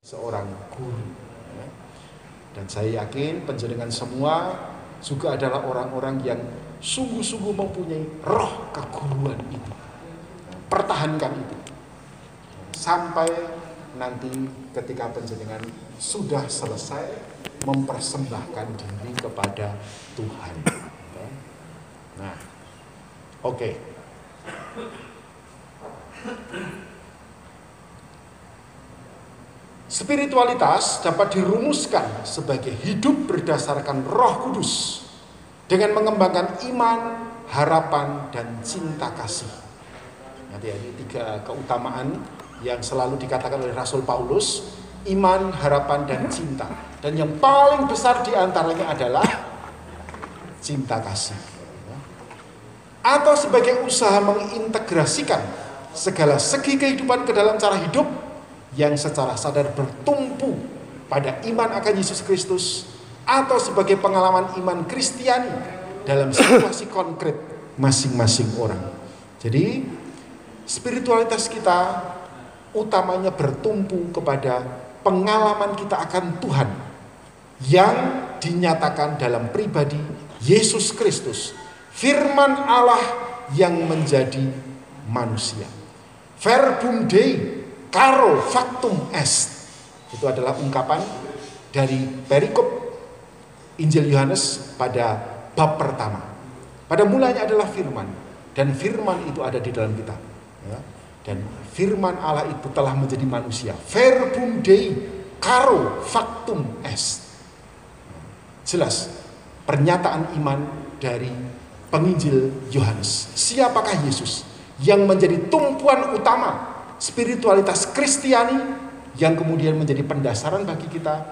seorang guru. Dan saya yakin panjenengan semua juga adalah orang-orang yang sungguh-sungguh mempunyai roh keguruan itu. Pertahankan itu sampai nanti ketika panjenengan sudah selesai mempersembahkan diri kepada Tuhan. Nah, oke. Spiritualitas dapat dirumuskan sebagai hidup berdasarkan Roh Kudus dengan mengembangkan iman, harapan, dan cinta kasih. Nanti ini 3 keutamaan yang selalu dikatakan oleh Rasul Paulus: iman, harapan, dan cinta. Dan yang paling besar diantaranya adalah cinta kasih. Atau sebagai usaha mengintegrasikan segala segi kehidupan ke dalam cara hidup yang secara sadar bertumpu pada iman akan Yesus Kristus, atau sebagai pengalaman iman Kristiani dalam situasi konkret masing-masing orang. Jadi spiritualitas kita utamanya bertumpu kepada pengalaman kita akan Tuhan yang dinyatakan dalam pribadi Yesus Kristus, firman Allah yang menjadi manusia. Verbum Dei caro factum est. Itu adalah ungkapan dari perikop Injil Yohanes pada bab pertama. Pada mulanya adalah firman, dan firman itu ada di dalam kita. Dan firman Allah itu telah menjadi manusia. Verbum Dei caro factum est. Jelas pernyataan iman dari penginjil Yohanes. Siapakah Yesus yang menjadi tumpuan utama spiritualitas Kristiani yang kemudian menjadi pendasaran bagi kita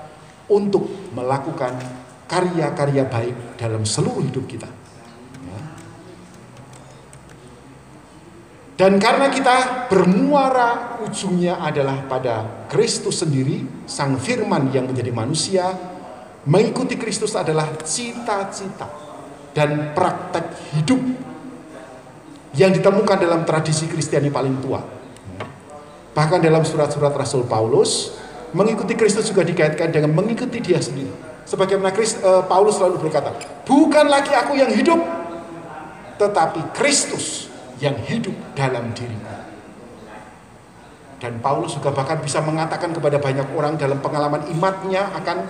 untuk melakukan karya-karya baik dalam seluruh hidup kita. Dan karena kita bermuara ujungnya adalah pada Kristus sendiri, Sang Firman yang menjadi manusia, mengikuti Kristus adalah cita-cita dan praktek hidup yang ditemukan dalam tradisi Kristiani paling tua. Bahkan dalam surat-surat Rasul Paulus, mengikuti Kristus juga dikaitkan dengan mengikuti Dia sendiri. Sebagaimana Paulus selalu berkata, bukan lagi aku yang hidup, tetapi Kristus yang hidup dalam diriku. Dan Paulus juga bahkan bisa mengatakan kepada banyak orang dalam pengalaman imannya akan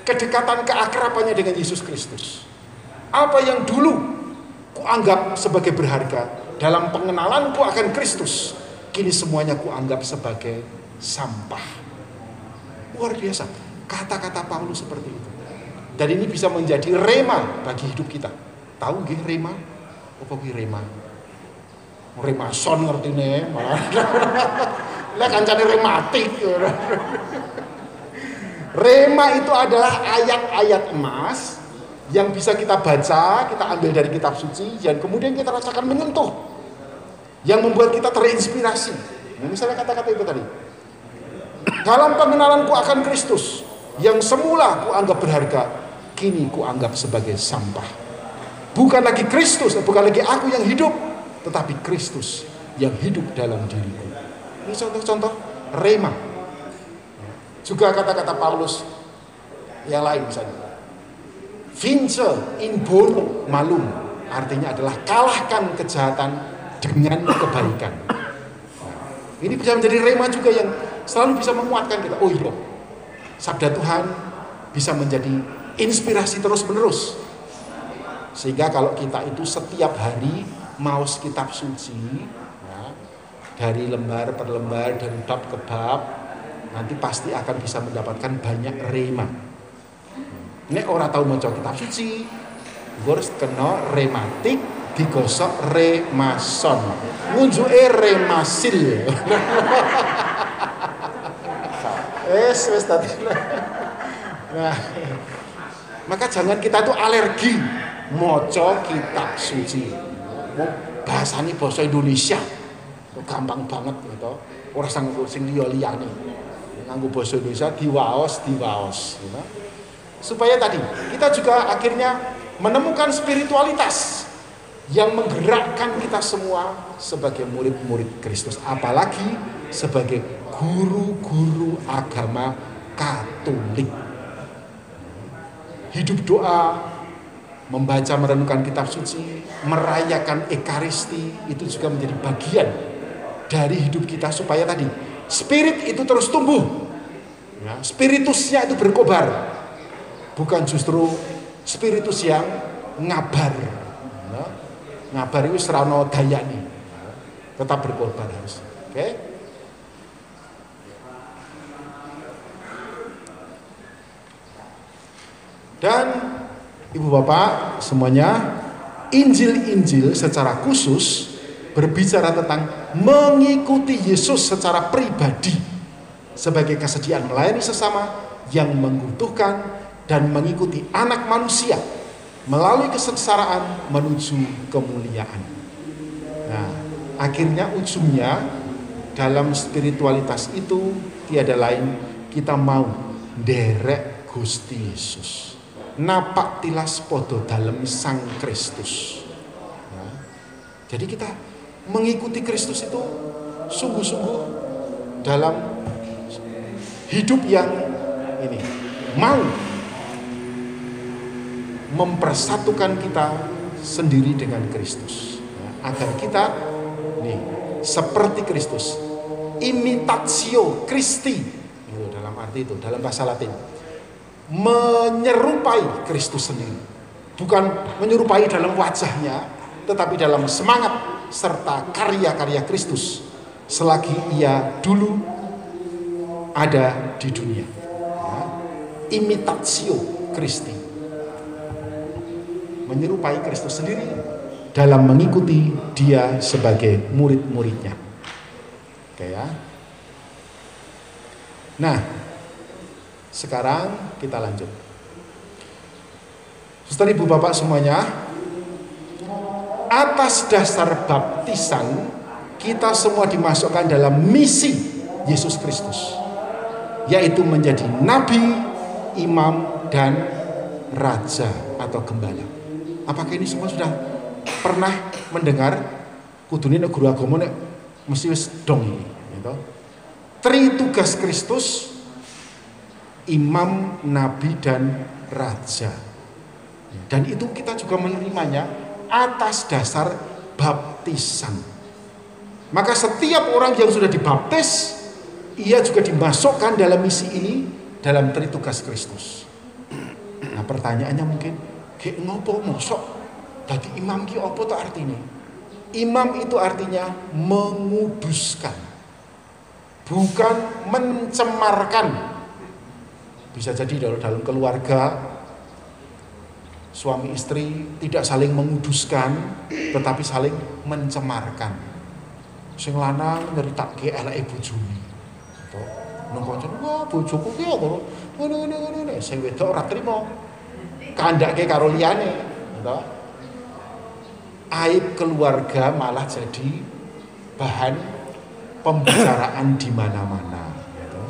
kedekatan keakrabannya dengan Yesus Kristus. Apa yang dulu kuanggap sebagai berharga, dalam pengenalanku akan Kristus, kini semuanya kuanggap sebagai sampah. Luar biasa kata-kata Paulus seperti itu. Dan ini bisa menjadi rema bagi hidup kita. Tahu nggih rema? Apa kuwi rema? Rema son ngertine malah. Lah kancane rematik. Rema itu adalah ayat-ayat emas yang bisa kita baca, kita ambil dari kitab suci, dan kemudian kita rasakan menyentuh, yang membuat kita terinspirasi. Nah, misalnya kata-kata itu tadi, dalam pengenalanku akan Kristus, yang semula kuanggap berharga, kini kuanggap sebagai sampah. Bukan lagi Kristus, bukan lagi aku yang hidup, tetapi Kristus yang hidup dalam diriku. Ini contoh-contoh rema. Juga kata-kata Paulus yang lain misalnya, vince in bono malum, artinya adalah kalahkan kejahatan dengan kebaikan. Ini bisa menjadi rema juga yang selalu bisa menguatkan kita. Oh iya, sabda Tuhan bisa menjadi inspirasi terus-menerus. Sehingga kalau kita itu setiap hari maos kitab suci, ya, dari lembar per lembar, dari bab ke bab, nanti pasti akan bisa mendapatkan banyak rema. Nek ora tau maca kitab suci, harus kena rematik, digosok remason, ngunjuke remasil. Wes tadi. Nah, maka jangan kita tuh alergi maca kitab suci. Mau bahasane basa Indonesia, gampang banget gitu. Ora sing liya-liyane. Nganggo basa Indonesia diwaos, gitu. Supaya tadi kita juga akhirnya menemukan spiritualitas yang menggerakkan kita semua sebagai murid-murid Kristus, apalagi sebagai guru-guru agama Katolik. Hidup doa, membaca merenungkan kitab suci, merayakan Ekaristi, itu juga menjadi bagian dari hidup kita supaya tadi spirit itu terus tumbuh, ya, spiritusnya itu berkobar, bukan justru spiritus yang ngabar, ya. Ngabar itu serana dayani, tetap berkorban harus. Oke? Dan Ibu Bapak semuanya, Injil-Injil secara khusus berbicara tentang mengikuti Yesus secara pribadi sebagai kesediaan melayani sesama yang membutuhkan dan mengikuti anak manusia melalui kesengsaraan menuju kemuliaan. Nah, akhirnya ujungnya dalam spiritualitas itu tiada lain kita mau nderek Gusti Yesus, napak tilas podo dalem Sang Kristus. Nah, jadi kita mengikuti Kristus itu sungguh-sungguh dalam hidup yang ini mau mempersatukan kita sendiri dengan Kristus, ya, agar kita nih seperti Kristus, imitatio Christi, itu dalam arti itu dalam bahasa Latin, menyerupai Kristus sendiri, bukan menyerupai dalam wajahnya, tetapi dalam semangat serta karya-karya Kristus selagi ia dulu ada di dunia, ya, imitatio Christi, menyerupai Kristus sendiri dalam mengikuti dia sebagai murid-muridnya. Oke ya. Nah, sekarang kita lanjut. Saudara Ibu Bapak semuanya, atas dasar baptisan kita semua dimasukkan dalam misi Yesus Kristus, yaitu menjadi nabi, imam, dan raja atau gembala. Apakah ini semua sudah pernah mendengar? Kudune nek guru agama nek mesti wis dong ini, gitu. Tritugas Kristus, imam, nabi, dan raja. Dan itu kita juga menerimanya atas dasar baptisan. Maka setiap orang yang sudah dibaptis, ia juga dimasukkan dalam misi ini, dalam tritugas Kristus. Nah, pertanyaannya mungkin, kayak ngopo mosok dadi imam ki apa to artinya? Imam itu artinya menguduskan, bukan mencemarkan. Bisa jadi dalam keluarga suami istri tidak saling menguduskan, tetapi saling mencemarkan. Sing lanang nyeritake eleke bojone. Nang kancane, wah bojoku ki kok ngene-ngene. Sing wedok ora trimo. Kandhake karo liyane, gitu. Aib keluarga malah jadi bahan pembicaraan di mana-mana, gitu.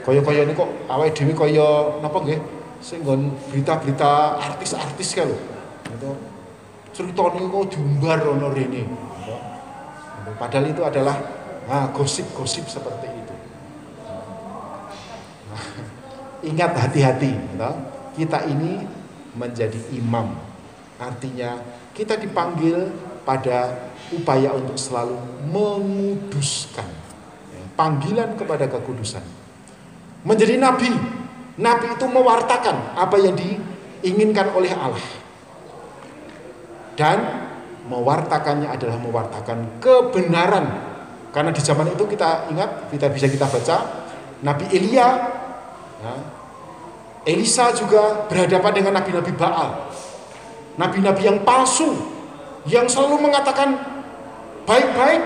Kaya-kaya ini kok awake dhewe kaya napa nggih? Sing nggon berita-berita artis-artis kae lho. Gitu. Ceritane kok diumbar ana rene, gitu. Padahal itu adalah gosip-gosip seperti itu. Nah, ingat hati-hati, gitu. Kita ini menjadi imam, artinya kita dipanggil pada upaya untuk selalu menguduskan, panggilan kepada kekudusan. Menjadi nabi, nabi itu mewartakan apa yang diinginkan oleh Allah, dan mewartakannya adalah mewartakan kebenaran. Karena di zaman itu kita ingat, bisa kita baca Nabi Elia, ya, Elisa juga berhadapan dengan nabi-nabi Baal, nabi-nabi yang palsu, yang selalu mengatakan baik-baik,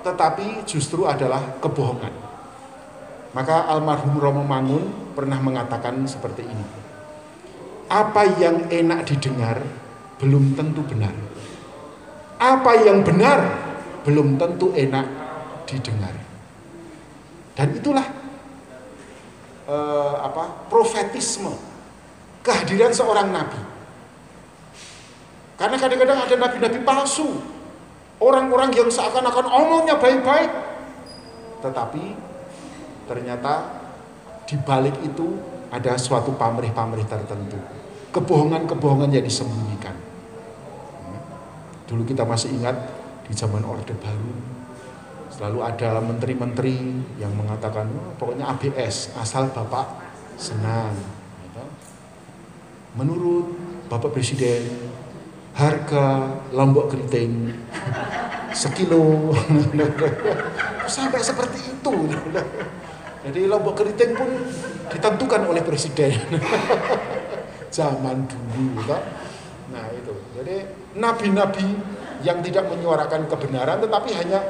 tetapi justru adalah kebohongan. Maka almarhum Romo Mangun pernah mengatakan seperti ini: apa yang enak didengar belum tentu benar, apa yang benar belum tentu enak didengar. Dan itulah profetisme, kehadiran seorang nabi. Karena kadang-kadang ada nabi-nabi palsu, orang-orang yang seakan-akan omongnya baik-baik, tetapi ternyata di balik itu ada suatu pamrih-pamrih tertentu, kebohongan-kebohongan yang disembunyikan. Dulu kita masih ingat di zaman Orde Baru selalu ada menteri-menteri yang mengatakan, pokoknya ABS asal Bapak senang. Menurut Bapak Presiden, harga lombok keriting sekilo sampai seperti itu. Jadi lombok keriting pun ditentukan oleh presiden zaman dulu. Nah itu, jadi nabi-nabi yang tidak menyuarakan kebenaran tetapi hanya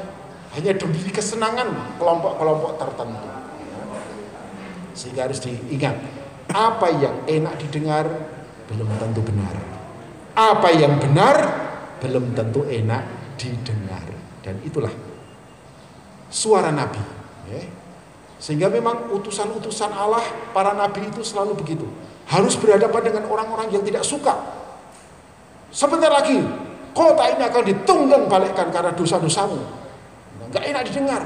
demi kesenangan kelompok-kelompok tertentu. Sehingga harus diingat, apa yang enak didengar belum tentu benar. Apa yang benar belum tentu enak didengar. Dan itulah suara nabi. Sehingga memang utusan-utusan Allah, para nabi itu selalu begitu. Harus berhadapan dengan orang-orang yang tidak suka. Sebentar lagi kota ini akan ditunggang balikkan karena dosa-dosamu. Enggak enak didengar.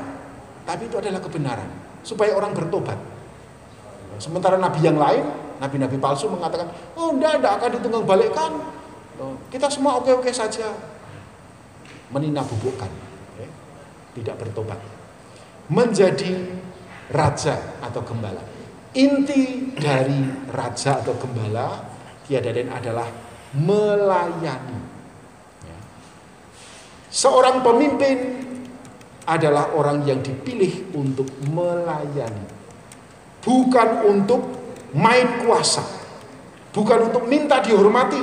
Tapi itu adalah kebenaran supaya orang bertobat. Sementara nabi yang lain, nabi-nabi palsu mengatakan, oh enggak akan ditunggang balikkan. Kita semua oke-oke saja. Meninabubukkan, tidak bertobat. Menjadi raja atau gembala. Inti dari raja atau gembala tiada lain adalah melayani. Seorang pemimpin adalah orang yang dipilih untuk melayani, bukan untuk main kuasa, bukan untuk minta dihormati.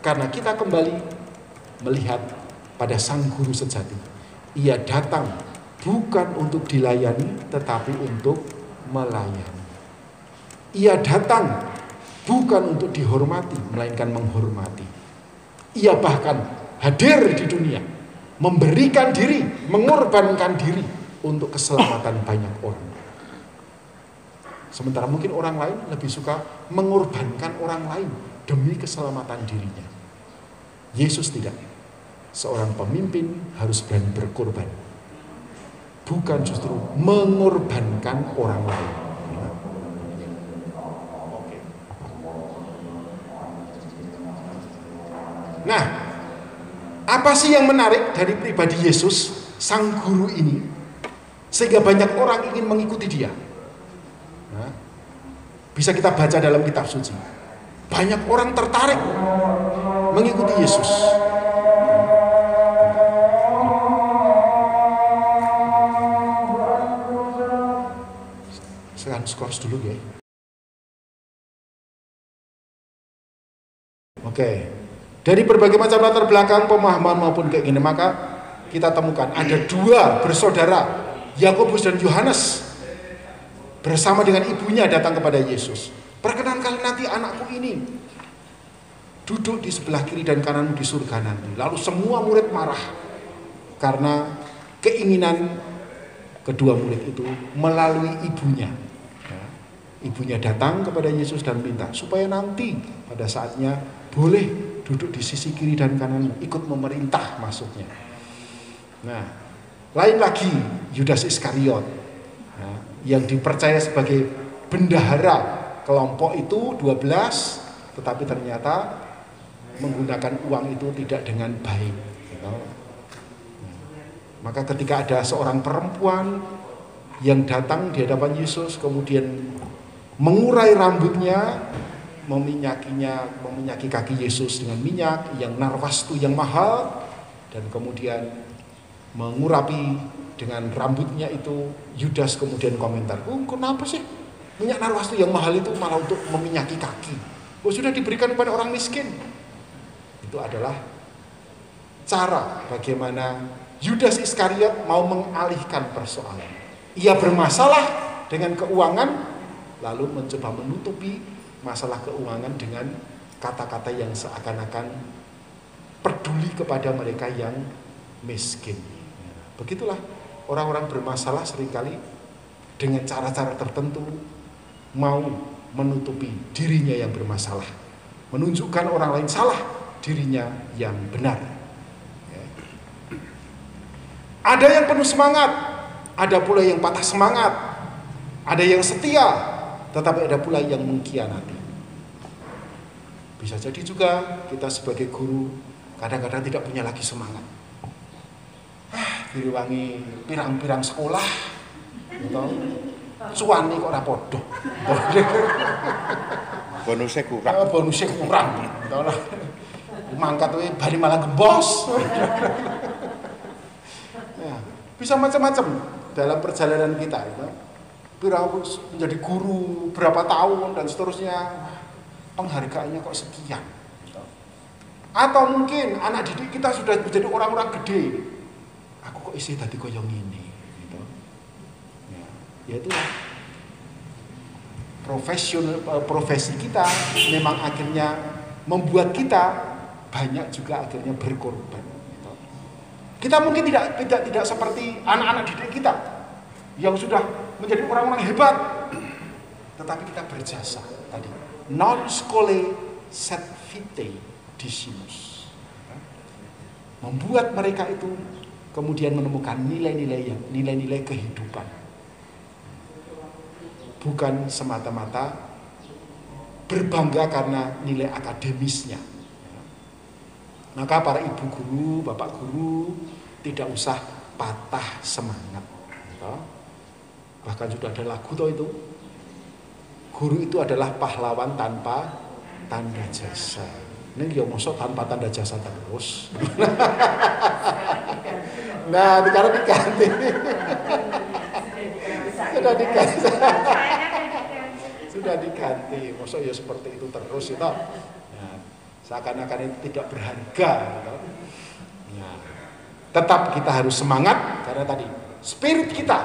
Karena kita kembali melihat pada sang guru sejati. Ia datang bukan untuk dilayani, tetapi untuk melayani. Ia datang bukan untuk dihormati, melainkan menghormati. Ia bahkan hadir di dunia, memberikan diri, mengorbankan diri untuk keselamatan banyak orang. Sementara mungkin orang lain lebih suka mengorbankan orang lain demi keselamatan dirinya. Yesus tidak. Seorang pemimpin harus berani berkorban, bukan justru mengorbankan orang lain. Nah, apa sih yang menarik dari pribadi Yesus, sang guru ini, sehingga banyak orang ingin mengikuti dia? Nah, bisa kita baca dalam kitab suci. Banyak orang tertarik mengikuti Yesus. Sekarang skors dulu ya. Oke. Dari berbagai macam latar belakang, pemahaman maupun kayak gini, maka kita temukan ada dua bersaudara, Yakobus dan Yohanes, bersama dengan ibunya datang kepada Yesus. Perkenankan nanti anakku ini duduk di sebelah kiri dan kananmu di surga nanti. Lalu semua murid marah karena keinginan kedua murid itu melalui ibunya. Ibunya datang kepada Yesus dan minta supaya nanti pada saatnya boleh duduk di sisi kiri dan kananmu, ikut memerintah maksudnya. Nah, lain lagi Yudas Iskariot, yang dipercaya sebagai bendahara kelompok itu 12, tetapi ternyata menggunakan uang itu tidak dengan baik. Maka ketika ada seorang perempuan yang datang di hadapan Yesus, kemudian mengurai rambutnya, meminyaki kaki Yesus dengan minyak yang narwastu yang mahal, dan kemudian mengurapi dengan rambutnya itu, Yudas kemudian komentar, kenapa sih minyak narwastu yang mahal itu malah untuk meminyaki kaki? Sudah diberikan kepada orang miskin. Itu adalah cara bagaimana Yudas Iskariot mau mengalihkan persoalan. Ia bermasalah dengan keuangan, lalu mencoba menutupi masalah keuangan dengan kata-kata yang seakan-akan peduli kepada mereka yang miskin. Begitulah orang-orang bermasalah seringkali dengan cara-cara tertentu mau menutupi dirinya yang bermasalah, menunjukkan orang lain salah, dirinya yang benar. Ada yang penuh semangat, Ada pula yang patah semangat, ada yang setia, tetapi ada pula yang mengkhianati. Bisa jadi juga kita sebagai guru kadang-kadang tidak punya lagi semangat. Direwangi pirang-pirang sekolah, gitu. Cuan nih kok ora podo. Bonusnya kurang. Bonusnya kurang, gitu lah. Mangkat we bali malah gembos. Ya, bisa macam-macam dalam perjalanan kita, gitu. Menjadi guru berapa tahun dan seterusnya, penghargaannya kok sekian. Atau mungkin anak didik kita sudah menjadi orang-orang gede, aku kok isi tadi koyong ini, gitu. Ya itulah profesi kita memang akhirnya membuat kita banyak juga akhirnya berkorban. Gitu. Kita mungkin tidak seperti anak-anak didik kita yang sudah menjadi orang-orang hebat, tetapi kita berjasa tadi. Non scholae sed vitae decimus. Membuat mereka itu kemudian menemukan nilai-nilai kehidupan. Bukan semata-mata berbangga karena nilai akademisnya. Maka para ibu guru, bapak guru tidak usah patah semangat. Bahkan sudah ada lagu itu. Guru itu adalah pahlawan tanpa tanda jasa. Ini ya mosok tanpa tanda jasa terus. Nah, sekarang diganti. Sudah diganti. Mosok ya seperti itu terus itu. Nah, seakan-akan itu tidak berharga. Gitu. Nah, tetap kita harus semangat karena tadi spirit kita,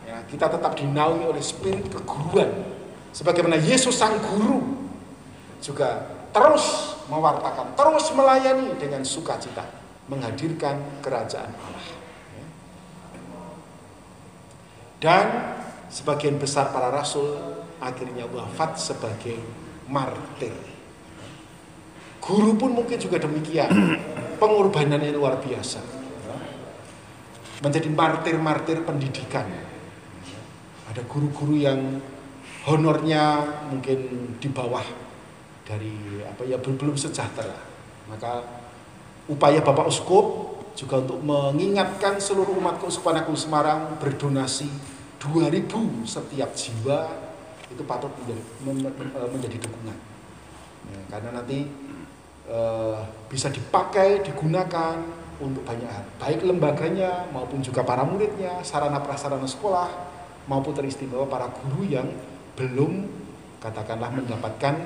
ya, kita tetap dinaungi oleh spirit keguruan. Sebagaimana Yesus sang guru juga terus mewartakan, terus melayani dengan sukacita, menghadirkan kerajaan Allah. Dan sebagian besar para rasul akhirnya wafat sebagai martir. Guru pun mungkin juga demikian, pengorbanannya luar biasa. Menjadi martir-martir pendidikan. Ada guru-guru yang honornya mungkin di bawah dari belum sejahtera. Maka upaya Bapak Uskup juga untuk mengingatkan seluruh umat Keuskupan Agung Semarang berdonasi 2.000 setiap jiwa itu patut menjadi dukungan. Ya, karena nanti bisa dipakai, digunakan untuk banyak hal, baik lembaganya maupun juga para muridnya, sarana prasarana sekolah maupun teristimewa para guru yang belum katakanlah mendapatkan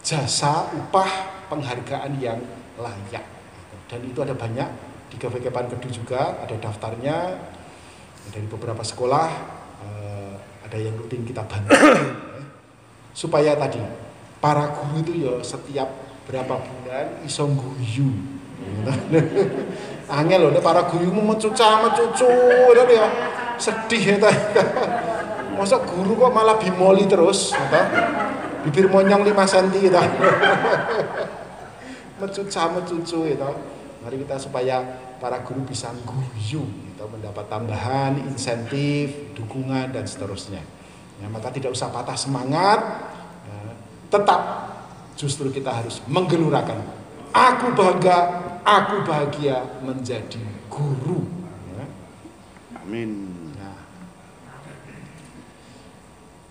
jasa upah penghargaan yang layak. Dan itu ada banyak di GVK Kedu juga ada daftarnya dari beberapa sekolah, ada yang rutin kita bantu supaya tadi para guru itu ya setiap berapa bulan iso guyu. Angel loh, para guru mau mencucu ya sedih ya. Masa guru kok malah bimoli terus, bibir monyong 5 cm gitu. Mencucu gitu. Mari kita supaya para guru bisa guyu gitu, mendapat tambahan insentif, dukungan dan seterusnya. Ya, maka tidak usah patah semangat. Ya, tetap justru kita harus menggelurakan. Aku bangga, aku bahagia menjadi guru. Ya. Amin.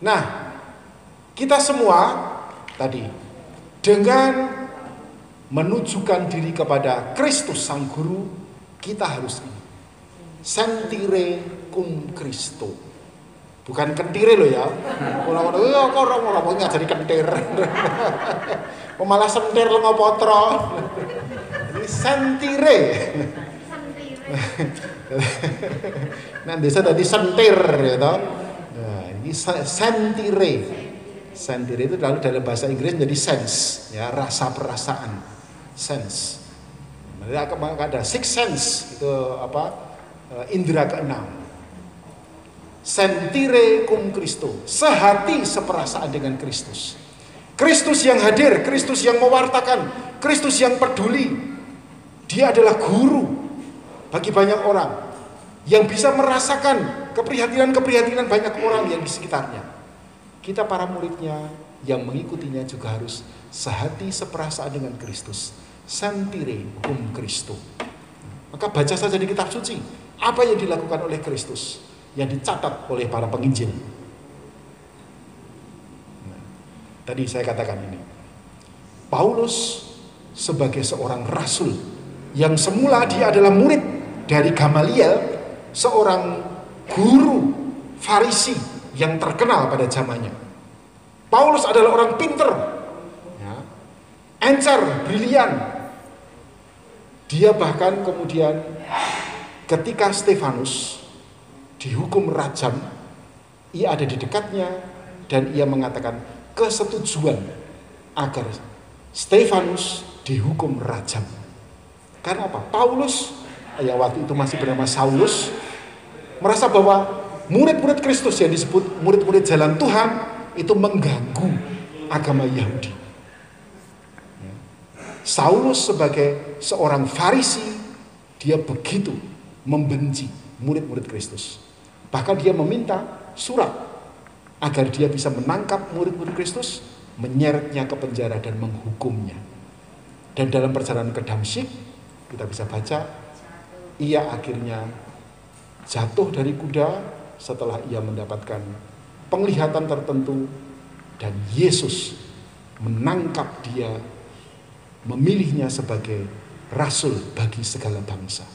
Nah, kita semua tadi dengan menunjukkan diri kepada Kristus Sang Guru, kita harus sentire cum Christo. Bukan kentire loh ya. Orang-orang kok ngajari kentir. Malah sentir lengo potro. Ini sentire. Nah, desa tadi sentir ya toh. Nah, ini sentire. Sentire itu lalu dalam bahasa Inggris menjadi sense, ya, rasa perasaan. Sense. Maka ada six sense itu indera keenam. Sentire cum Christo, sehati seperasaan dengan Kristus. Kristus yang hadir, Kristus yang mewartakan, Kristus yang peduli. Dia adalah guru bagi banyak orang. yang bisa merasakan keprihatinan-keprihatinan banyak orang yang di sekitarnya. Kita para muridnya yang mengikutinya juga harus sehati seperasaan dengan Kristus. Sentire cum Christo. Maka baca saja di kitab suci apa yang dilakukan oleh Kristus yang dicatat oleh para penginjil. Tadi saya katakan ini, Paulus sebagai seorang rasul yang semula dia adalah murid dari Gamaliel, seorang guru Farisi yang terkenal pada zamannya. Paulus adalah orang pinter, ya, encer, brilian. Dia bahkan kemudian ketika Stefanus dihukum rajam, ia ada di dekatnya dan ia mengatakan kesetujuan agar Stefanus dihukum rajam. Karena apa? Paulus yang waktu itu masih bernama Saulus merasa bahwa murid-murid Kristus yang disebut murid-murid jalan Tuhan itu mengganggu agama Yahudi. Saulus sebagai seorang Farisi, dia begitu membenci murid-murid Kristus. Bahkan dia meminta surat agar dia bisa menangkap murid-murid Kristus, menyeretnya ke penjara dan menghukumnya. Dan dalam perjalanan ke Damsyik, kita bisa baca, ia akhirnya jatuh dari kuda setelah ia mendapatkan penglihatan tertentu dan Yesus menangkap dia, memilihnya sebagai rasul bagi segala bangsa.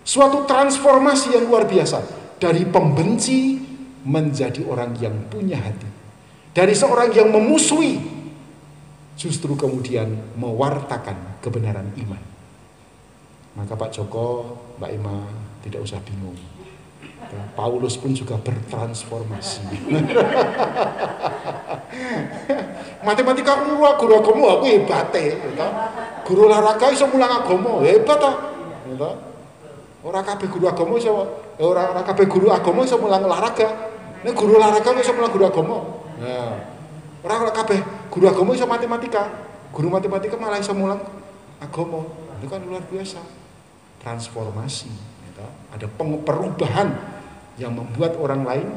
Suatu transformasi yang luar biasa, dari pembenci menjadi orang yang punya hati, dari seorang yang memusuhi justru kemudian mewartakan kebenaran iman. Maka Pak Joko, Mbak Ima tidak usah bingung, Paulus pun juga bertransformasi. Matematika guru agama aku hebat gitu. Guru olahraga iso mulang agama, hebat ta. Gitu. Ora kabeh guru agama iso ora kabeh guru agama iso mulang olahraga. Nek guru olahraga iso mulang guru agama. Nah, ora kabeh guru agama iso matematika. Guru matematika malah iso mulang agama. Itu kan luar biasa. Transformasi gitu. Ada perubahan yang membuat orang lain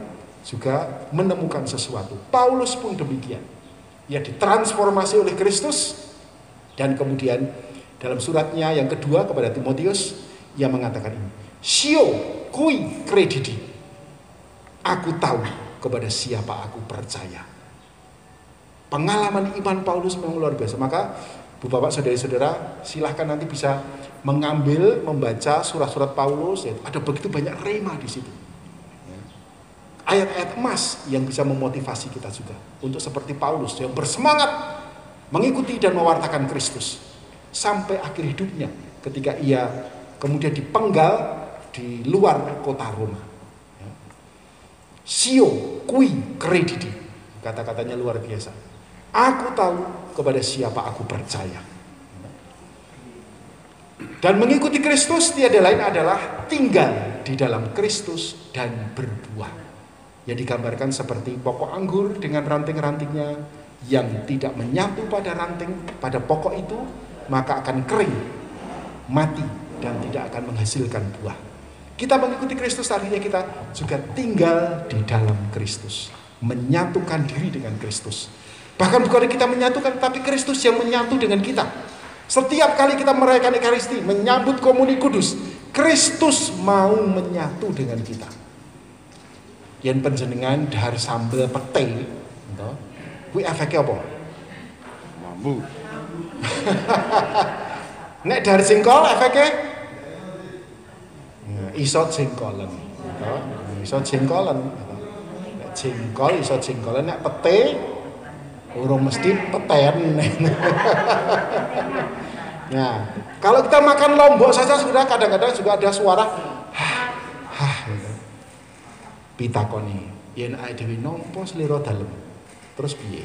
juga menemukan sesuatu. Paulus pun demikian. Ia ditransformasi oleh Kristus dan kemudian dalam suratnya yang kedua kepada Timotius ia mengatakan ini, "Sio kui credidi." Aku tahu kepada siapa aku percaya. Pengalaman iman Paulus memang luar biasa. Maka Bu Bapak Saudara-saudara silahkan nanti bisa mengambil, membaca surat-surat Paulus. Ya, ada begitu banyak rema di situ. Ayat-ayat emas yang bisa memotivasi kita juga untuk seperti Paulus yang bersemangat mengikuti dan mewartakan Kristus sampai akhir hidupnya ketika ia kemudian dipenggal di luar kota Roma. Sio kui credidi, kata-katanya luar biasa. Aku tahu kepada siapa aku percaya. Dan mengikuti Kristus tiada lain adalah tinggal di dalam Kristus dan berbuah. Yang digambarkan seperti pokok anggur dengan ranting-rantingnya yang tidak menyatu pada ranting, pada pokok itu, maka akan kering, mati, dan tidak akan menghasilkan buah. Kita mengikuti Kristus artinya kita juga tinggal di dalam Kristus, menyatukan diri dengan Kristus. Bahkan bukan kita menyatukan, tapi Kristus yang menyatu dengan kita. Setiap kali kita merayakan Ekaristi, menyambut komuni kudus, Kristus mau menyatu dengan kita. Yang penjenengan dahar sambel pete, kuwi efeknya apa? Mambu. Nek dahar jengkol efeknya iso jengkolen. Iso jengkolen. Nek jengkol iso jengkolen, nek pete urung mesti peten. Nah, kalau kita makan lombok saja sudah kadang-kadang juga ada suara gitu. Pitakoni, yen ae dhewe nampa slira dalem. Terus piye?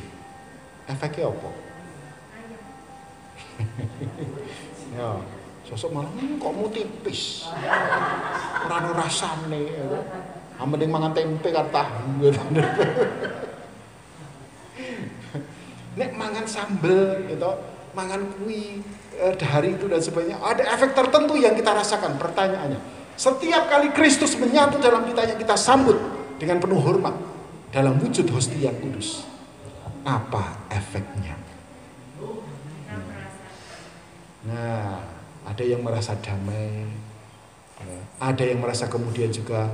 Efeknya apa? Ya, sosok malah kok mu tipis. Ora ono rasane. Mending mangan tempe karo tahu. Nek mangan sambel gitu, mangan kuih dari itu dan sebagainya, ada efek tertentu yang kita rasakan. Pertanyaannya, Setiap kali Kristus menyatu dalam kita yang kita sambut dengan penuh hormat dalam wujud hostia yang kudus. Apa efeknya? Nah, ada yang merasa damai, ada yang merasa kemudian juga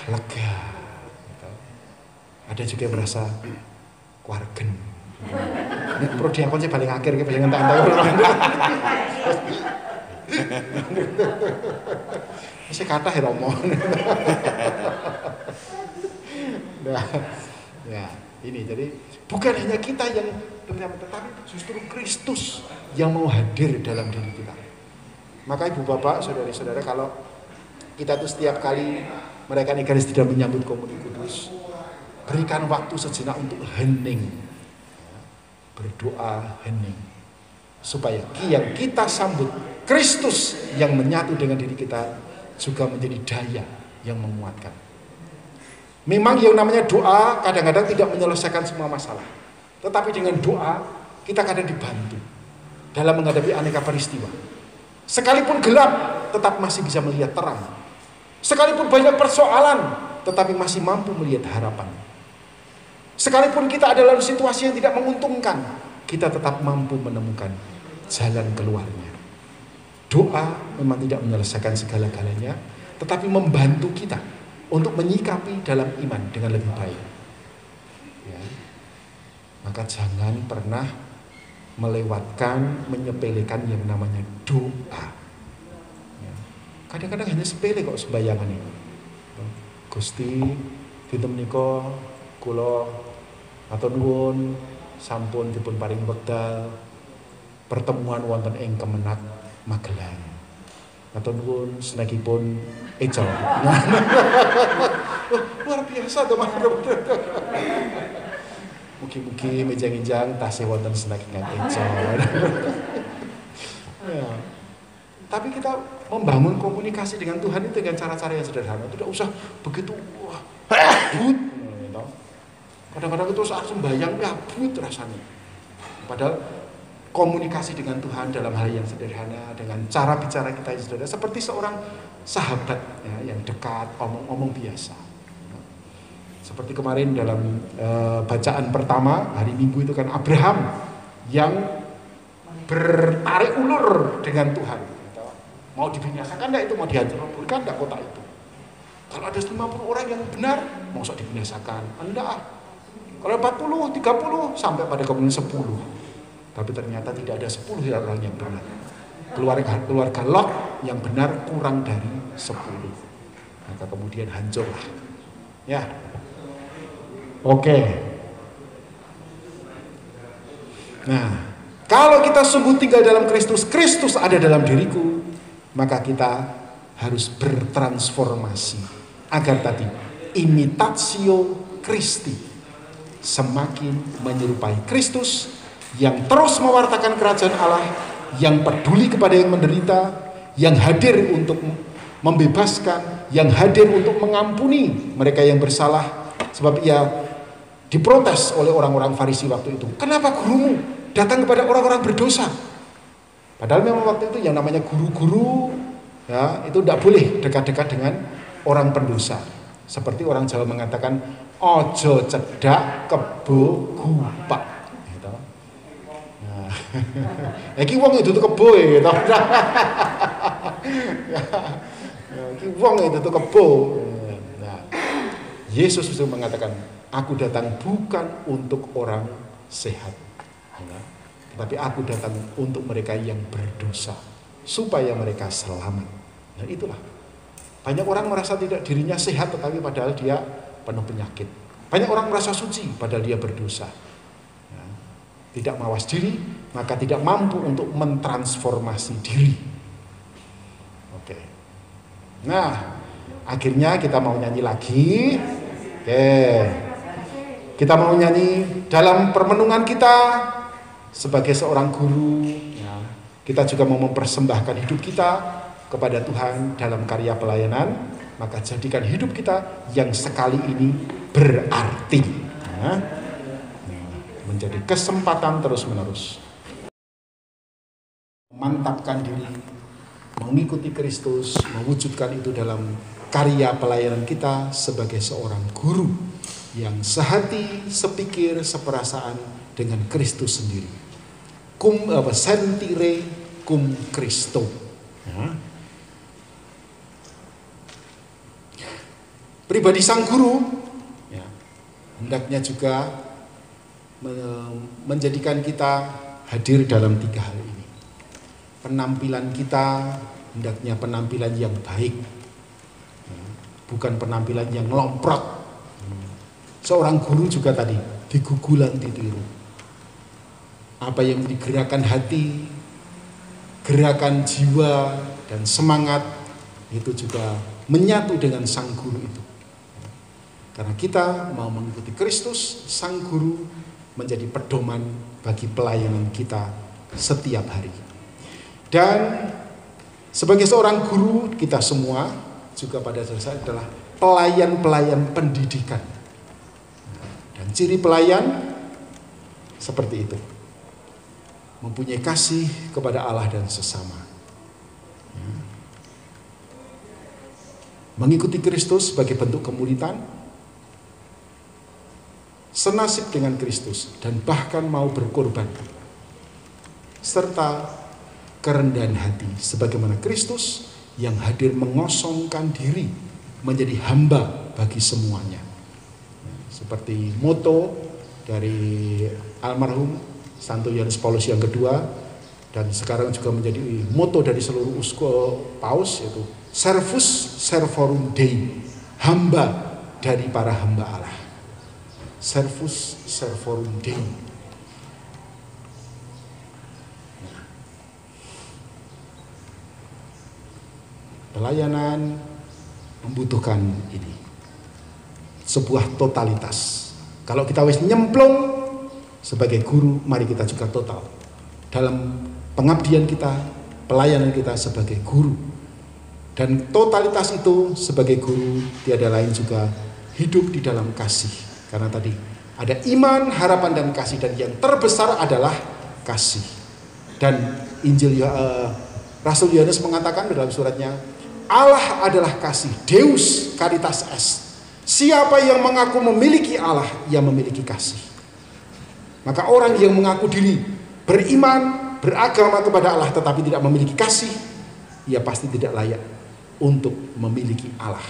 lega, ada juga yang merasa wargen. Pro diakon sih paling akhir paling entek-entek. Masih kata ya Romo. Nah, ya ini jadi bukan hanya kita yang tetapi justru Kristus yang mau hadir dalam diri kita. Maka ibu bapak, saudari-saudara, kalau kita tuh setiap kali merayakan Eucharistia dan menyambut Komuni Kudus, berikan waktu sejenak untuk hening, berdoa hening, supaya yang kita sambut Kristus yang menyatu dengan diri kita juga menjadi daya yang menguatkan. Memang yang namanya doa kadang-kadang tidak menyelesaikan semua masalah, tetapi dengan doa kita kadang dibantu dalam menghadapi aneka peristiwa. Sekalipun gelap, tetap masih bisa melihat terang. Sekalipun banyak persoalan, tetapi masih mampu melihat harapan. Sekalipun kita ada dalam situasi yang tidak menguntungkan, kita tetap mampu menemukan jalan keluarnya. Doa memang tidak menyelesaikan segala-galanya, tetapi membantu kita untuk menyikapi dalam iman dengan lebih baik. Ya. Maka jangan pernah melewatkan, menyepelekan yang namanya doa. Ya. Kadang-kadang hanya sepele kok sembayangan ini. Gusti, dinten menika kula matur nuwun sampun dipun paring wekdal pertemuan wonten ing Kemenak Magelang. Matur nuwun senekipun eco. Luar biasa teman-teman. Mugi-mugi mejang-ejang tasih wonten snack ingkang eco. Ya. Tapi kita membangun komunikasi dengan Tuhan itu dengan cara-cara yang sederhana. Tidak usah begitu abut. Kadang-kadang itu saat sembahyang abut rasanya. Padahal komunikasi dengan Tuhan dalam hal yang sederhana, dengan cara bicara kita yang sederhana, seperti seorang sahabat ya, yang dekat, omong-omong biasa. Seperti kemarin dalam bacaan pertama hari Minggu itu kan Abraham yang bertarik ulur dengan Tuhan. Mau dibinasakan enggak itu, mau dihancurkan enggak kota itu. Kalau ada 50 orang yang benar, mau sok dibinasakan. Enggak. Kalau 40, 30 sampai pada kemudian 10. Tapi ternyata tidak ada 10 orang yang benar. Keluarga Lot yang benar kurang dari 10. Maka kemudian hancurlah. Ya. Oke. Nah, kalau kita sungguh tinggal dalam Kristus, Kristus ada dalam diriku, maka kita harus bertransformasi agar tadi imitatio Christi semakin menyerupai Kristus yang terus mewartakan kerajaan Allah, yang peduli kepada yang menderita, yang hadir untuk membebaskan, yang hadir untuk mengampuni mereka yang bersalah. Sebab ia diprotes oleh orang-orang Farisi waktu itu. Kenapa gurumu datang kepada orang-orang berdosa? Padahal memang waktu itu yang namanya guru-guru ya, itu tidak boleh dekat-dekat dengan orang pendosa. Seperti orang Jawa mengatakan ojo cedak kebo gupak. Gitu. Nah, iki wong itu kebo gitu. Iki wong itu kebo. Nah, Yesus sudah mengatakan, aku datang bukan untuk orang sehat, ya, tetapi aku datang untuk mereka yang berdosa, supaya mereka selamat. Nah itulah. Banyak orang merasa tidak dirinya sehat, tetapi padahal dia penuh penyakit. Banyak orang merasa suci, padahal dia berdosa. Ya, tidak mawas diri, maka tidak mampu untuk mentransformasi diri. Oke. Nah, akhirnya kita mau nyanyi lagi. Oke. Kita mau nyanyi dalam permenungan kita sebagai seorang guru. Ya, kita juga mau mempersembahkan hidup kita kepada Tuhan dalam karya pelayanan. Maka jadikan hidup kita yang sekali ini berarti. Ya, menjadi kesempatan terus-menerus. Mantapkan diri mengikuti Kristus, mewujudkan itu dalam karya pelayanan kita sebagai seorang guru yang sehati, sepikir, seperasaan dengan Kristus sendiri. Sentire cum Christo. Ya. Pribadi sang guru ya, hendaknya juga menjadikan kita hadir dalam 3 hal ini. Penampilan kita hendaknya penampilan yang baik, bukan penampilan yang lomprot. Seorang guru juga tadi digugulan ditiru. Apa yang digerakkan hati, gerakan jiwa dan semangat itu juga menyatu dengan sang guru itu. Karena kita mau mengikuti Kristus, sang guru menjadi pedoman bagi pelayanan kita setiap hari. Dan sebagai seorang guru, kita semua juga pada dasarnya adalah pelayan-pelayan pendidikan. Dan ciri pelayan seperti itu. Mempunyai kasih kepada Allah dan sesama. Mengikuti Kristus sebagai bentuk kemuridan, senasib dengan Kristus dan bahkan mau berkorban, serta kerendahan hati sebagaimana Kristus yang hadir mengosongkan diri menjadi hamba bagi semuanya. Seperti moto dari almarhum Santo Yohanes Paulus yang kedua, dan sekarang juga menjadi moto dari seluruh uskup paus, yaitu Servus Servorum Dei, hamba dari para hamba Allah. Servus Servorum Dei. Pelayanan membutuhkan ini, sebuah totalitas. Kalau kita wis nyemplung sebagai guru, mari kita juga total dalam pengabdian kita, pelayanan kita sebagai guru. Dan totalitas itu sebagai guru tiada lain juga hidup di dalam kasih. Karena tadi ada iman, harapan, dan kasih, dan yang terbesar adalah kasih. Dan Injil Rasul Yohanes mengatakan dalam suratnya, Allah adalah kasih, Deus caritas est. Siapa yang mengaku memiliki Allah, ia memiliki kasih. Maka orang yang mengaku diri beriman, beragama kepada Allah tetapi tidak memiliki kasih, ia pasti tidak layak untuk memiliki Allah.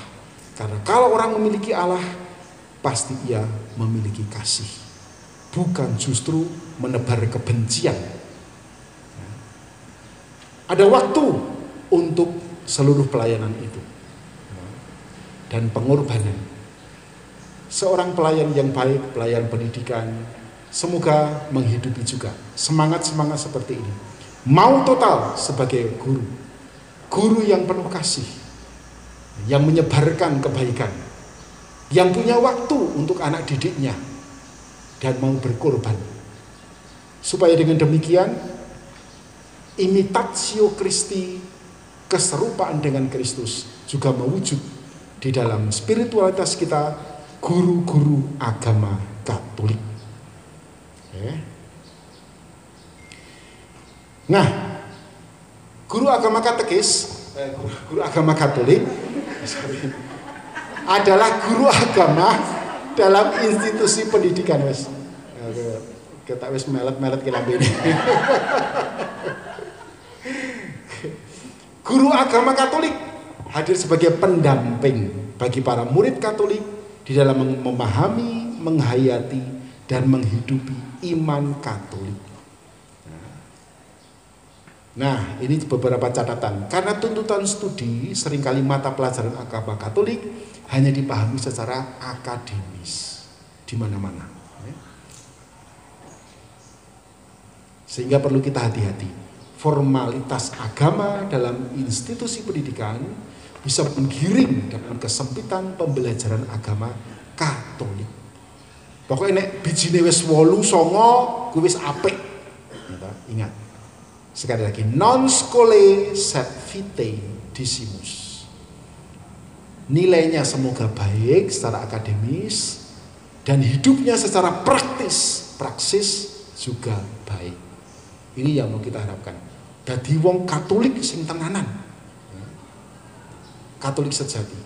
Karena kalau orang memiliki Allah, pasti ia memiliki kasih, bukan justru menebar kebencian. Ada waktu untuk seluruh pelayanan itu dan pengorbanan. Seorang pelayan yang baik, pelayan pendidikan, semoga menghidupi juga semangat-semangat seperti ini. Mau total sebagai guru, guru yang penuh kasih, yang menyebarkan kebaikan, yang punya waktu untuk anak didiknya dan mau berkorban, supaya dengan demikian imitatio Christi, keserupaan dengan Kristus, juga mewujud di dalam spiritualitas kita, guru-guru agama Katolik. Nah, guru agama katekis, guru agama Katolik adalah guru agama dalam institusi pendidikan, wes. Kita wes melet-melet ke lambe ini. Guru agama Katolik hadir sebagai pendamping bagi para murid Katolik di dalam memahami, menghayati, dan menghidupi iman Katolik. Nah, ini beberapa catatan. Karena tuntutan studi seringkali mata pelajaran agama Katolik hanya dipahami secara akademis di mana-mana. Sehingga perlu kita hati-hati. Formalitas agama dalam institusi pendidikan bisa menggiring dalam kesempitan pembelajaran agama Katolik. Pokoknya nek bijine wis 8, 9 kuwi wis apik. Ingat. Sekali lagi, non scholae sed vitae decimus. Nilainya semoga baik secara akademis dan hidupnya secara praksis juga baik. Ini yang mau kita harapkan. Dadi wong Katolik sing tenanan, Katolik sejati.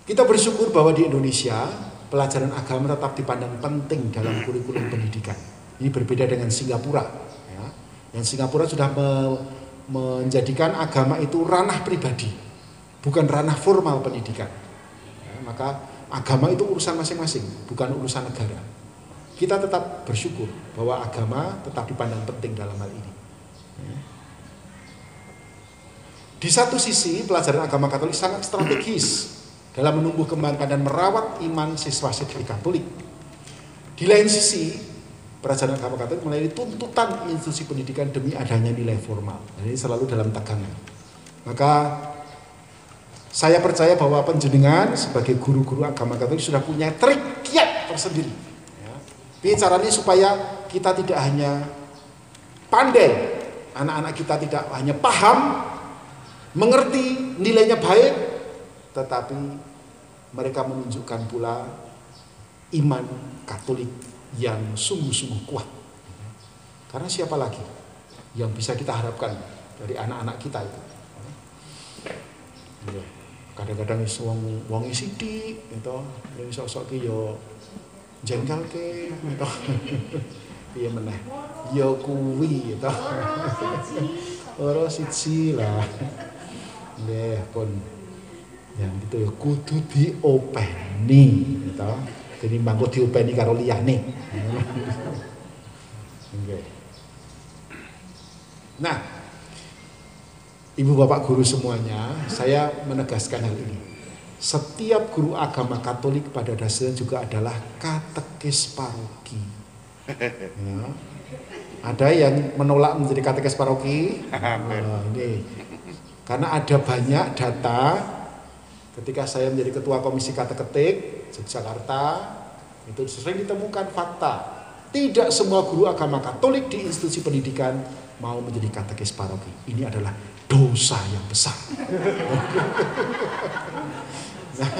Kita bersyukur bahwa di Indonesia pelajaran agama tetap dipandang penting dalam kurikulum pendidikan. Ini berbeda dengan Singapura. Ya. Yang Singapura sudah menjadikan agama itu ranah pribadi, bukan ranah formal pendidikan. Ya, maka agama itu urusan masing-masing, bukan urusan negara. Kita tetap bersyukur bahwa agama tetap dipandang penting dalam hal ini. Ya. Di satu sisi pelajaran agama Katolik sangat strategis dalam menumbuh kembangkan dan merawat iman siswa-siswi Katolik. Di lain sisi, pelajaran agama Katolik melalui tuntutan institusi pendidikan demi adanya nilai formal. Jadi selalu dalam tegangan. Maka saya percaya bahwa panjenengan sebagai guru-guru agama Katolik sudah punya trik kiat tersendiri. Ya. Tapi caranya supaya kita tidak hanya pandai, anak-anak kita tidak hanya paham, mengerti, nilainya baik, tetapi mereka menunjukkan pula iman Katolik yang sungguh-sungguh kuat. Karena siapa lagi yang bisa kita harapkan dari anak-anak kita itu? Kadang-kadang wong sithik gitu, yang sok-sok ki yo jengkel ke gitu. Piye meneh? Yo kuwi gitu. Ora siji lah. Nggih, pun yang gitu ya kudu diopeni gitu. Jadi mangko diopeni karo liyane. Okay. Nah, Ibu Bapak guru semuanya, saya menegaskan hal ini. Setiap guru agama Katolik pada dasarnya juga adalah katekis paroki. Ya. Ada yang menolak menjadi katekis paroki. Ini karena ada banyak data. Ketika saya menjadi ketua komisi kateketik Yogyakarta, itu sering ditemukan fakta. Tidak semua guru agama Katolik di institusi pendidikan mau menjadi katekis paroki. Ini adalah dosa yang besar. Nah,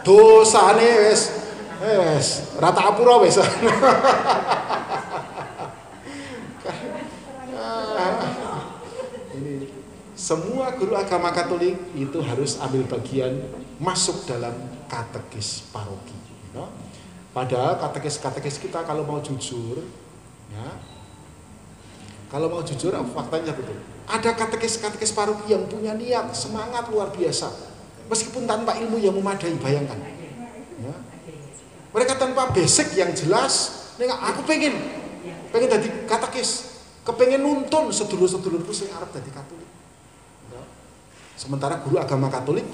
dosane wes rata apura wes. Semua guru agama Katolik itu harus ambil bagian masuk dalam katekis paroki. Ya. Padahal katekis kita kalau mau jujur, ya, faktanya betul. Ada katekis paroki yang punya niat, semangat luar biasa, meskipun tanpa ilmu yang memadai, bayangkan. Ya. Mereka tanpa basic yang jelas, aku pengen jadi katekis, kepengen nuntun sedulur-sedulurku sing arep dadi Katolik. Sementara guru agama Katolik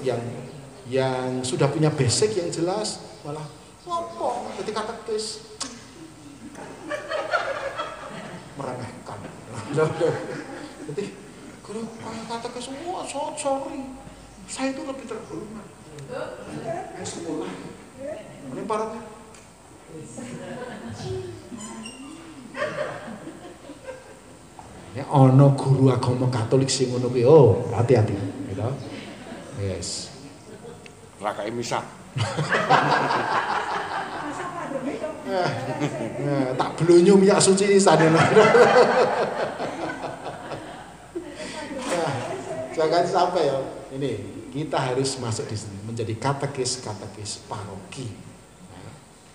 yang sudah punya basic yang jelas malah ngopo jadi katekis meremehkan. Jadi guru katekis sorry, saya itu lebih terhormat. Sekolah, ini para ya ono guru agama Katolik sing ngono kuwi, oh hati-hati. Yes. Rakai misa. Tak blonyo minyak suci di sana. Jangan sampai ya. Ini kita harus masuk di sini menjadi katekis paroki.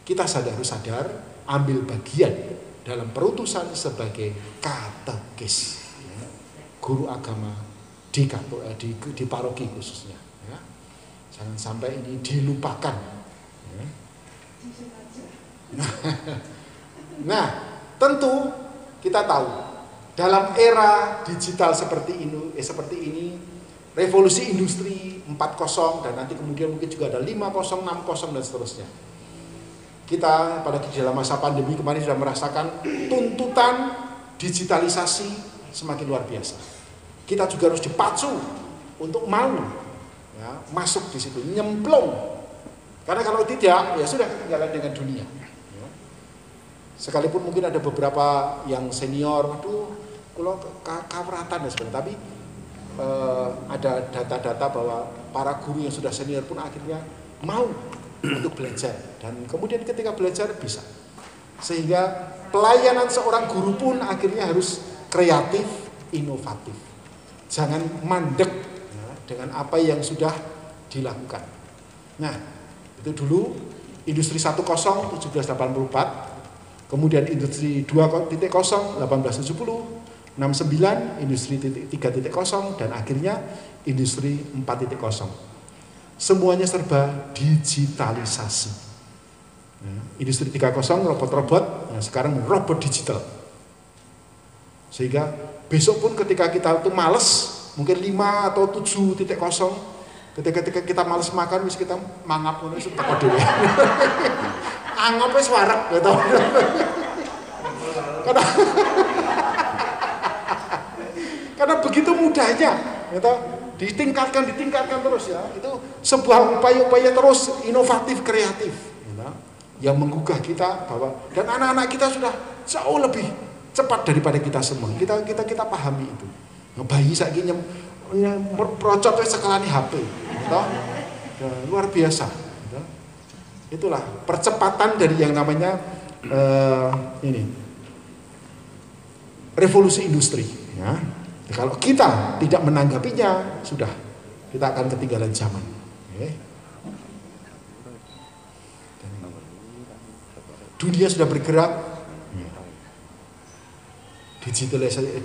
Kita harus sadar ambil bagian dalam perutusan sebagai katekis, guru agama di paroki khususnya. Ya. Jangan sampai ini dilupakan. Ya. Nah, tentu kita tahu dalam era digital seperti ini, revolusi industri 4.0 dan nanti kemudian mungkin juga ada 5.0, 6.0 dan seterusnya. Kita pada dalam masa pandemi kemarin sudah merasakan tuntutan digitalisasi semakin luar biasa. Kita juga harus dipacu untuk mau ya, masuk di situ, nyemplung. Karena kalau tidak, ya sudah ketinggalan dengan dunia. Ya. Sekalipun mungkin ada beberapa yang senior, aduh, kalau kawratan dan sebagainya, tapi ada data-data bahwa para guru yang sudah senior pun akhirnya mau untuk belajar dan kemudian ketika belajar bisa. Sehingga pelayanan seorang guru pun akhirnya harus kreatif, inovatif. Jangan mandek ya, dengan apa yang sudah dilakukan. Nah, itu dulu industri 1.0 1784, kemudian industri 2.0 1870, 69 industri 3.0 dan akhirnya industri 4.0. Semuanya serba digitalisasi. Ya, industri 3.0 robot-robot, nah sekarang robot digital. Sehingga besok pun ketika kita itu males, mungkin 5 atau 7.0, ketika kita males makan, wis kita mangap ngono wis teko dhewe. Angop wis wareg gitu. Karena begitu mudahnya, gitu, ditingkatkan terus ya. Itu sebuah upaya-upaya terus inovatif, kreatif, gitu, yang menggugah kita bahwa dan anak-anak kita sudah jauh lebih cepat daripada kita semua. Kita pahami itu. Nah, bayi saiki procot wis sekelani HP, gitu. Nah, luar biasa. Gitu. Itulah percepatan dari yang namanya revolusi industri. Ya. Kalau kita tidak menanggapinya, sudah kita akan ketinggalan zaman. Okay. Dunia sudah bergerak,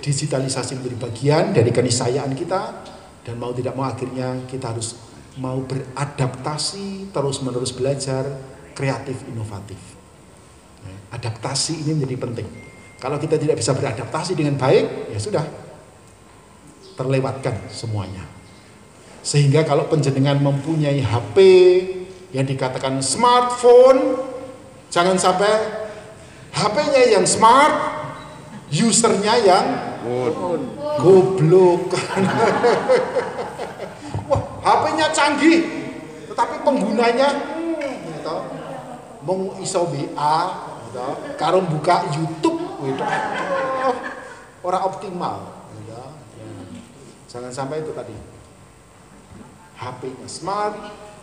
digitalisasi menjadi bagian dari keniscayaan kita, dan mau tidak mau akhirnya kita harus mau beradaptasi, terus-menerus belajar, kreatif, inovatif. Adaptasi ini menjadi penting. Kalau kita tidak bisa beradaptasi dengan baik, ya sudah, terlewatkan semuanya. Sehingga kalau penjenengan mempunyai HP yang dikatakan smartphone, jangan sampai HP-nya yang smart, usernya yang goblok. Wah, HP-nya canggih, tetapi penggunanya mau iso WA, karo buka YouTube, orang optimal. Jangan sampai itu tadi. HP-nya smart,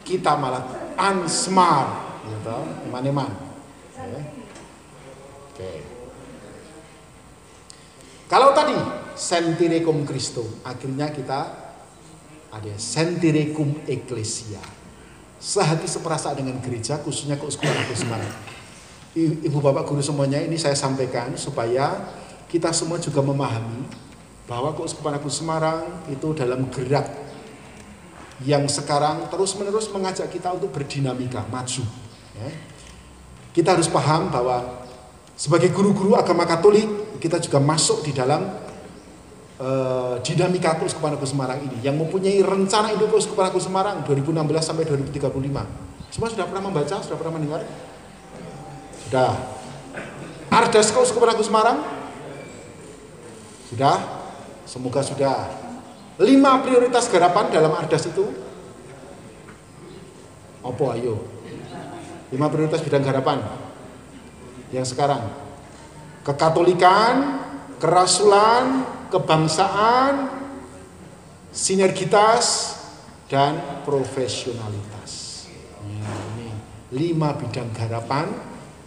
kita malah unsmart, gitu, eman-eman. Oke. Kalau tadi sentire cum Christo, akhirnya kita ada sentire cum ecclesia. Sehati seperasaan dengan gereja, khususnya Keuskupan Agung Semarang. Ibu bapak guru semuanya, ini saya sampaikan supaya kita semua juga memahami bahwa Keuskupan Agung Semarang itu dalam gerak yang sekarang terus-menerus mengajak kita untuk berdinamika, maju. Ya. Kita harus paham bahwa sebagai guru-guru agama Katolik, kita juga masuk di dalam dinamika Keuskupan Agung Semarang ini, yang mempunyai rencana hidup Keuskupan Agung Semarang 2016 sampai 2035. Semua sudah pernah membaca, sudah pernah mendengar? Sudah. Ardas Keuskupan Agung Semarang? Sudah? Semoga sudah. 5 prioritas garapan dalam Ardas itu apa ayo? 5 prioritas bidang garapan yang sekarang: kekatolikan, kerasulan, kebangsaan, sinergitas, dan profesionalitas. Ya, ini 5 bidang garapan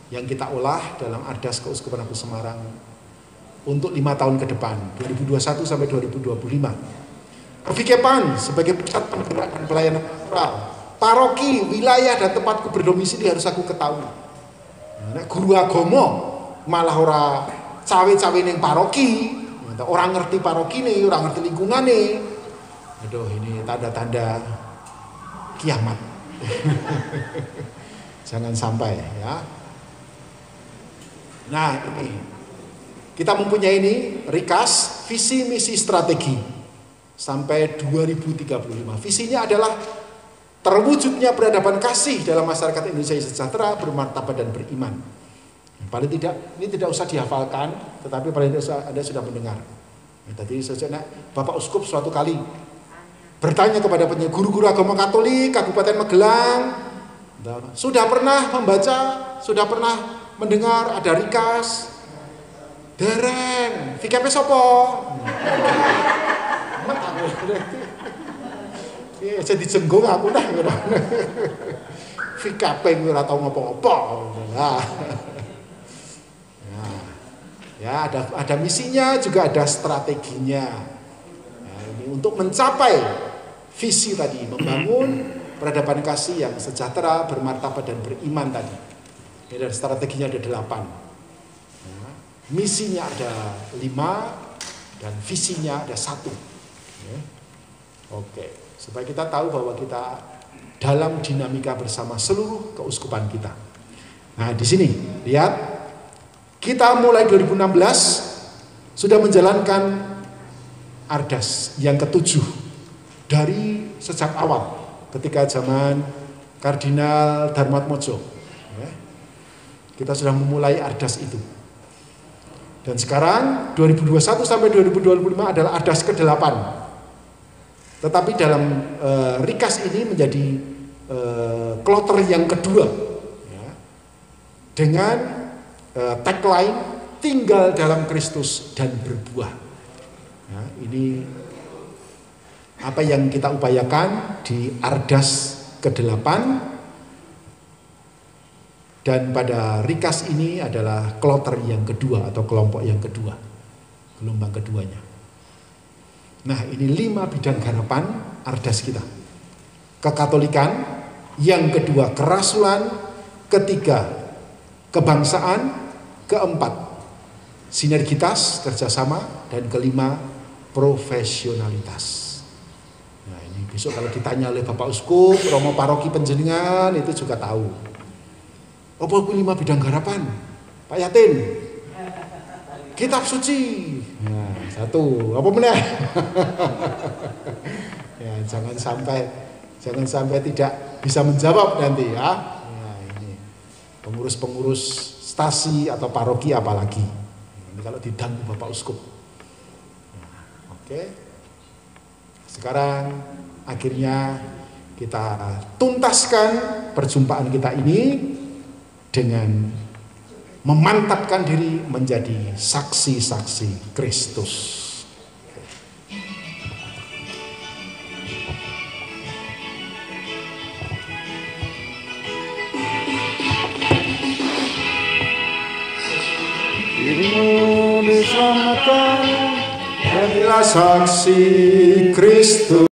yang kita olah dalam Ardas Keuskupan Agung Semarang untuk 5 tahun ke depan, 2021 sampai 2025. Pervikepan sebagai pusat penggerak dan pelayanan pastoral, paroki, wilayah dan tempatku berdomisili harus aku ketahui. Nah, guru agama malah ora cawe-cawe ning paroki, orang ngerti paroki nih, orang ngerti lingkungan nih. Aduh, ini tanda-tanda kiamat. Jangan sampai ya. Nah, ini kita mempunyai ini RIKAS, visi misi strategi sampai 2035. Visinya adalah terwujudnya peradaban kasih dalam masyarakat Indonesia yang sejahtera, bermartabat dan beriman. Paling tidak, ini tidak usah dihafalkan, tetapi paling tidak Anda sudah mendengar. Tadi sejak Bapak Uskup suatu kali bertanya kepada guru-guru agama Katolik Kabupaten Magelang, sudah pernah membaca, sudah pernah mendengar ada RIKAS? Dereng, VKP sopo? Saya dijenggung aku dah. VKP ora tau ngopo-ngopo. Nah. Ya, ada misinya, juga ada strateginya. Nah, ini untuk mencapai visi tadi, membangun peradaban kasih yang sejahtera, bermartabat dan beriman tadi. Ya, dan strateginya ada 8. Ya, misinya ada 5 dan visinya ada 1. Ya. Oke, supaya kita tahu bahwa kita dalam dinamika bersama seluruh keuskupan kita. Nah, di sini lihat. Kita mulai 2016 sudah menjalankan Ardas yang ke-7 dari sejak awal ketika zaman Kardinal Darmatmodjo. Ya, kita sudah memulai Ardas itu. Dan sekarang 2021 sampai 2025 adalah Ardas ke-8. Tetapi dalam Rikas ini menjadi kloter yang kedua. Ya, dengan tagline tinggal dalam Kristus dan berbuah. Ya, ini apa yang kita upayakan di Ardas ke-8, dan pada Rikas ini adalah kloter yang kedua atau kelompok yang kedua, gelombang keduanya. Nah, ini 5 bidang garapan Ardas kita. Kekatolikan, yang kedua kerasulan, ketiga kebangsaan, keempat sinergitas, kerjasama, dan kelima profesionalitas. Nah, ini besok kalau ditanya oleh Bapak Uskup, Romo Paroki Panjenengan itu juga tahu. Apa 5 bidang garapan? Pak Yatin, kitab suci. Nah, 1. Apa benar? Ya, jangan sampai tidak bisa menjawab nanti ya. Nah, ini pengurus-pengurus stasi atau paroki apalagi. Ini kalau didanggu Bapak Uskup. Nah, oke. Sekarang akhirnya kita tuntaskan perjumpaan kita ini dengan memantapkan diri menjadi saksi-saksi Kristus. Dirimu diselamatkan, jadilah saksi Kristus.